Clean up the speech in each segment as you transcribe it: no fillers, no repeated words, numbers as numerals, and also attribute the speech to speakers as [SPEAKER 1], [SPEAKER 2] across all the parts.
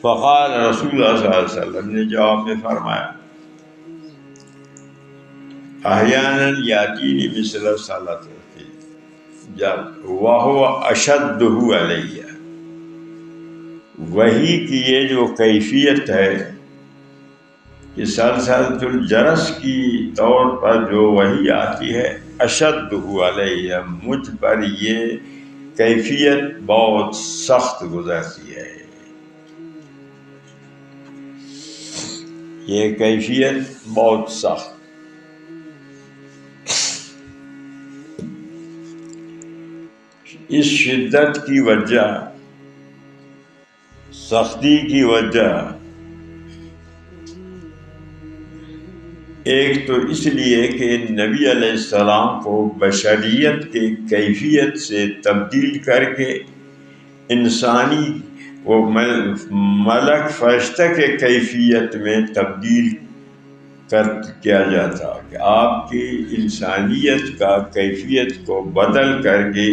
[SPEAKER 1] فقال رسول اللہ صلی اللہ علیہ وسلم نے جواب میں فرمایا احیانا یاتینی مثل صلاۃ جب وہو اشدہ علیہ، وحی کی یہ جو کیفیت ہے کہ سلسلۃ الجرس کی طور پر جو وحی آتی ہے، اشدہ علیہ، مجھ پر یہ کیفیت بہت سخت گزرتی ہے، یہ کیفیت بہت سخت۔ اس شدت کی وجہ، سختی کی وجہ ایک تو اس لیے کہ نبی علیہ السلام کو بشریت کے کیفیت سے تبدیل کر کے انسانی وہ ملک فرشتہ کے کیفیت میں تبدیل کیا جاتا کہ آپ کی انسانیت کا کیفیت کو بدل کر کے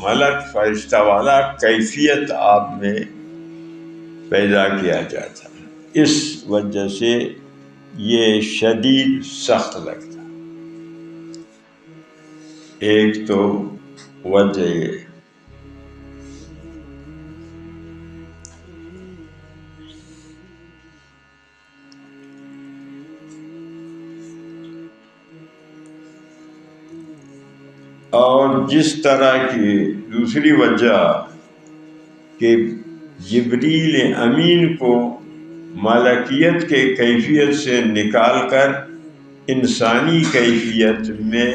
[SPEAKER 1] ملک فرشتہ والا کیفیت آپ میں پیدا کیا جاتا، اس وجہ سے یہ شدید سخت لگتا۔ ایک تو وجہ یہ۔ اور جس طرح کی دوسری وجہ کہ جبریل امین کو ملکیت کے کیفیت سے نکال کر انسانی کیفیت میں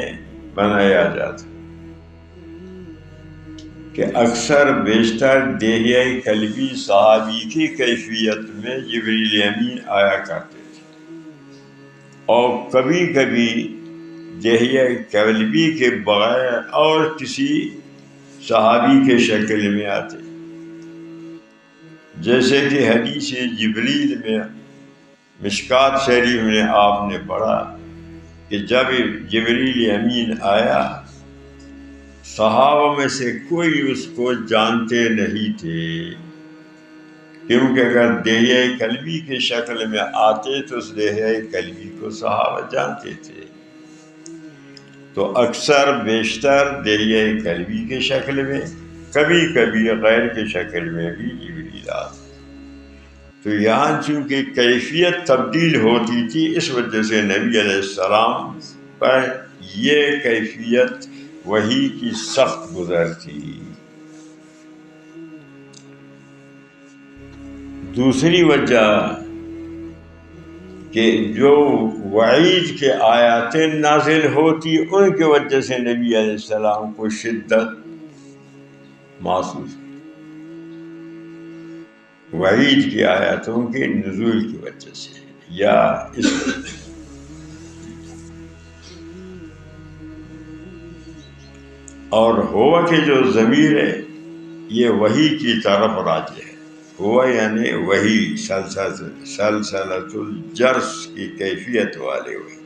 [SPEAKER 1] بنایا جاتا، کہ اکثر بیشتر دہیہ قلبی صحابی کی کیفیت میں جبریل امین آیا کرتے تھے، اور کبھی کبھی دہیہ قلبی کے بغیر اور کسی صحابی کے شکل میں آتے، جیسے کہ حدیث جبریل میں مشکات شریف میں آپ نے پڑھا کہ جب جبریل امین آیا، صحابہ میں سے کوئی اس کو جانتے نہیں تھے، کیونکہ اگر دہیہ قلبی کی شکل میں آتے تو اس دہیہ قلبی کو صحابہ جانتے تھے، تو اکثر بیشتر دہیہ قلبی کی شکل میں، کبھی کبھی غیر کی شکل میں بھی جبریل آتے۔ تو یہاں چونکہ کیفیت تبدیل ہوتی تھی، اس وجہ سے نبی علیہ السلام پر یہ کیفیت وحی کی سخت گزرتی۔ دوسری وجہ کہ جو وعید کے آیاتیں نازل ہوتی، ان کی وجہ سے نبی علیہ السلام کو شدت محسوس، وعید کی آیاتوں کے نزول کی وجہ سے یا اس وجہ سے۔ اور ہوا کہ جو ضمیر ہے یہ وحی کی طرف راجع ہے، ہوا یعنی وحی، سلسلۃ الجرس کی کیفیت والے وحی۔